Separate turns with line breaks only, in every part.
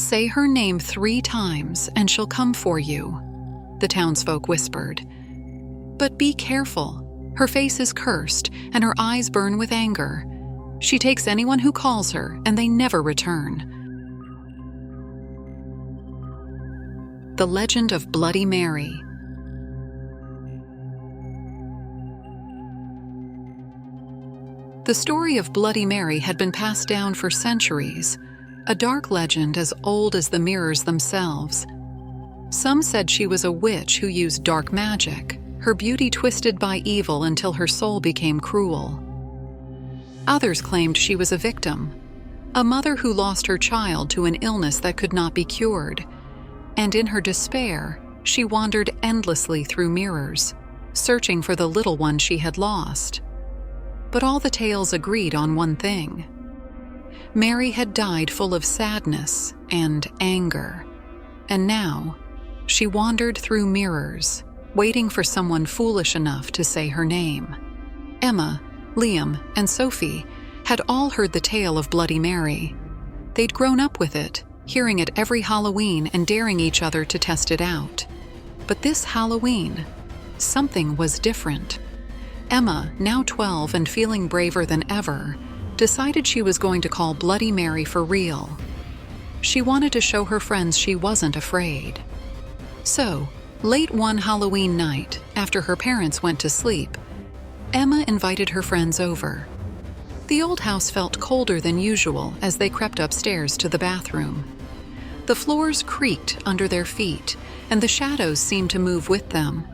say her name 3 times and she'll come for you," the townsfolk whispered. "But be careful. Her face is cursed and her eyes burn with anger. She takes anyone who calls her and they never return." The Legend of Bloody Mary. The story of Bloody Mary had been passed down for centuries, a dark legend as old as the mirrors themselves. Some said she was a witch who used dark magic, her beauty twisted by evil until her soul became cruel. Others claimed she was a victim, a mother who lost her child to an illness that could not be cured, and in her despair, she wandered endlessly through mirrors, searching for the little one she had lost. But all the tales agreed on one thing. Mary had died full of sadness and anger, and now she wandered through mirrors, waiting for someone foolish enough to say her name. Emma, Liam, and Sophie had all heard the tale of Bloody Mary. They'd grown up with it, hearing it every Halloween and daring each other to test it out. But this Halloween, something was different. Emma, now 12 and feeling braver than ever, decided she was going to call Bloody Mary for real. She wanted to show her friends she wasn't afraid. So, late one Halloween night, after her parents went to sleep, Emma invited her friends over. The old house felt colder than usual as they crept upstairs to the bathroom. The floors creaked under their feet, and the shadows seemed to move with them.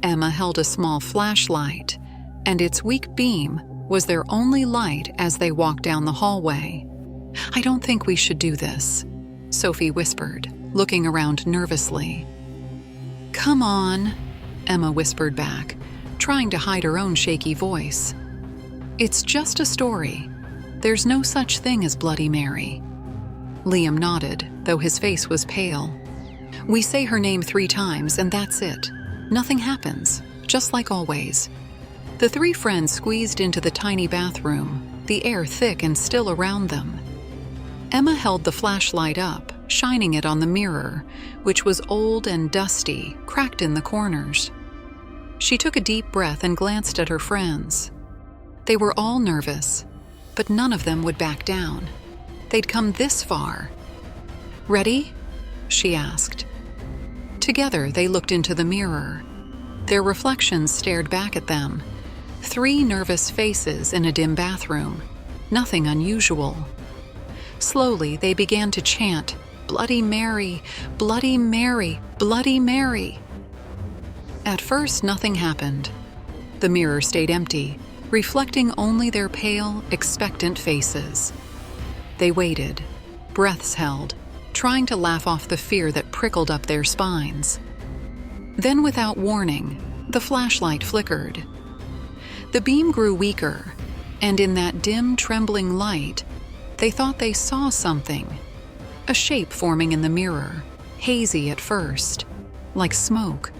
Emma held a small flashlight, and its weak beam was their only light as they walked down the hallway. "I don't think we should do this," Sophie whispered, looking around nervously. "Come on," Emma whispered back, trying to hide her own shaky voice. "It's just a story. There's no such thing as Bloody Mary." Liam nodded, though his face was pale. "We say her name 3 times, and that's it. Nothing happens, just like always." The 3 friends squeezed into the tiny bathroom, the air thick and still around them. Emma held the flashlight up, shining it on the mirror, which was old and dusty, cracked in the corners. She took a deep breath and glanced at her friends. They were all nervous, but none of them would back down. They'd come this far. "Ready?" she asked. Together, they looked into the mirror. Their reflections stared back at them. 3 nervous faces in a dim bathroom. Nothing unusual. Slowly, they began to chant, "Bloody Mary, Bloody Mary, Bloody Mary." At first, nothing happened. The mirror stayed empty, reflecting only their pale, expectant faces. They waited, breaths held, trying to laugh off the fear that prickled up their spines. Then, without warning, the flashlight flickered. The beam grew weaker, and in that dim, trembling light, they thought they saw something. A shape forming in the mirror, hazy at first, like smoke.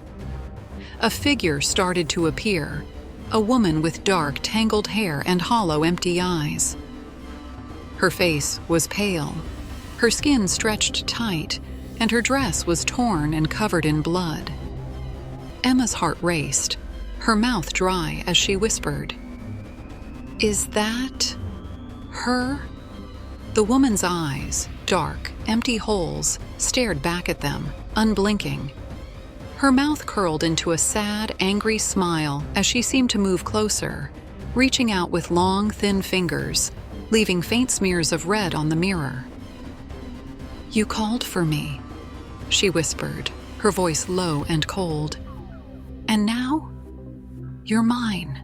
A figure started to appear, a woman with dark, tangled hair and hollow, empty eyes. Her face was pale. Her skin stretched tight, and her dress was torn and covered in blood. Emma's heart raced, her mouth dry as she whispered, "Is that her?" The woman's eyes, dark, empty holes, stared back at them, unblinking. Her mouth curled into a sad, angry smile as she seemed to move closer, reaching out with long, thin fingers, leaving faint smears of red on the mirror. "You called for me," she whispered, her voice low and cold. "And now, you're mine."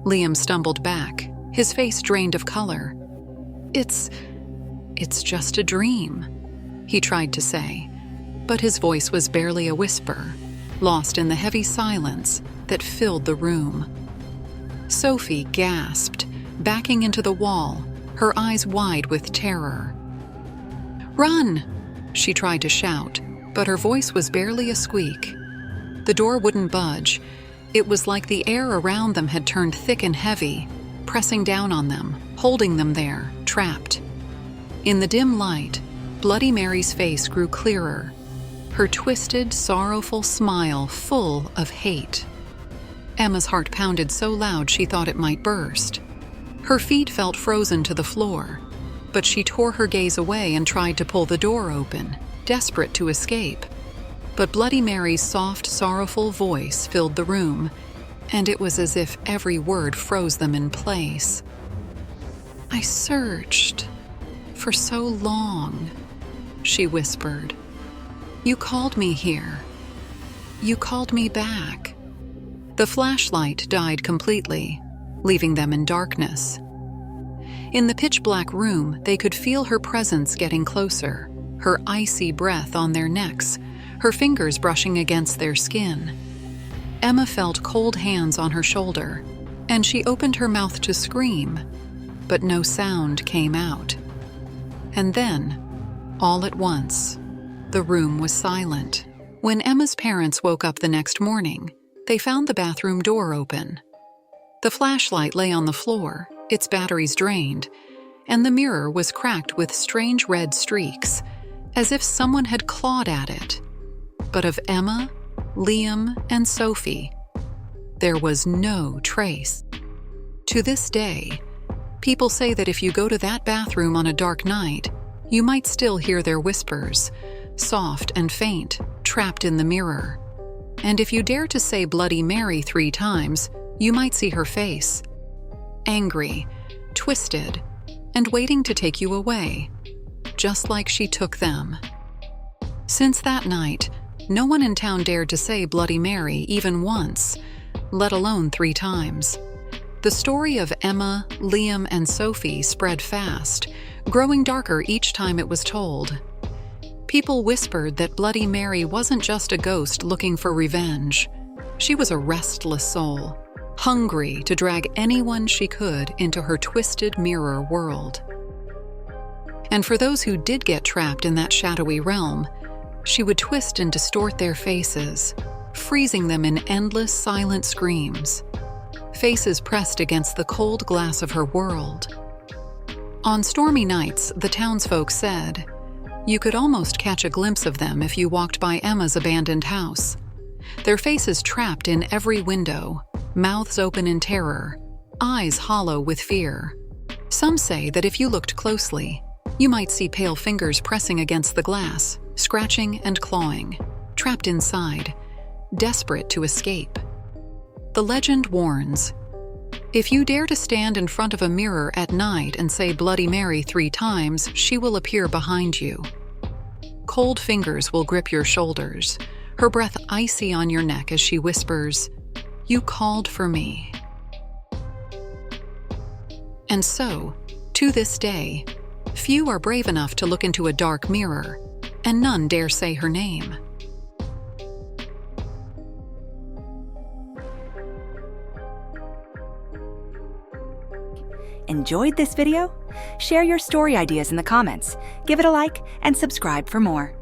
Liam stumbled back, his face drained of color. It's just a dream," he tried to say, but his voice was barely a whisper, lost in the heavy silence that filled the room. Sophie gasped, backing into the wall, her eyes wide with terror. "Run!" she tried to shout, but her voice was barely a squeak. The door wouldn't budge. It was like the air around them had turned thick and heavy, pressing down on them, holding them there, trapped. In the dim light, Bloody Mary's face grew clearer, her twisted, sorrowful smile full of hate. Emma's heart pounded so loud she thought it might burst. Her feet felt frozen to the floor, but she tore her gaze away and tried to pull the door open, desperate to escape. But Bloody Mary's soft, sorrowful voice filled the room, and it was as if every word froze them in place. "I searched for so long," she whispered. "You called me here. You called me back." The flashlight died completely, leaving them in darkness. In the pitch-black room, they could feel her presence getting closer, her icy breath on their necks, her fingers brushing against their skin. Emma felt cold hands on her shoulder, and she opened her mouth to scream, but no sound came out. And then, all at once, the room was silent. When Emma's parents woke up the next morning, they found the bathroom door open. The flashlight lay on the floor, its batteries drained, and the mirror was cracked with strange red streaks, as if someone had clawed at it. But of Emma, Liam, and Sophie, there was no trace. To this day, people say that if you go to that bathroom on a dark night, you might still hear their whispers, soft and faint, trapped in the mirror. And if you dare to say Bloody Mary 3 times, you might see her face, angry, twisted, and waiting to take you away, just like she took them. Since that night, no one in town dared to say Bloody Mary even once, let alone 3 times. The story of Emma, Liam, and Sophie spread fast, growing darker each time it was told. People whispered that Bloody Mary wasn't just a ghost looking for revenge. She was a restless soul, hungry to drag anyone she could into her twisted mirror world. And for those who did get trapped in that shadowy realm, she would twist and distort their faces, freezing them in endless silent screams, faces pressed against the cold glass of her world. On stormy nights, the townsfolk said, you could almost catch a glimpse of them if you walked by Emma's abandoned house. Their faces trapped in every window, mouths open in terror, eyes hollow with fear. Some say that if you looked closely, you might see pale fingers pressing against the glass, scratching and clawing, trapped inside, desperate to escape. The legend warns, if you dare to stand in front of a mirror at night and say Bloody Mary 3 times, she will appear behind you. Cold fingers will grip your shoulders, her breath icy on your neck as she whispers, "You called for me." And so, to this day, few are brave enough to look into a dark mirror, and none dare say her name.
Enjoyed this video? Share your story ideas in the comments, give it a like, and subscribe for more.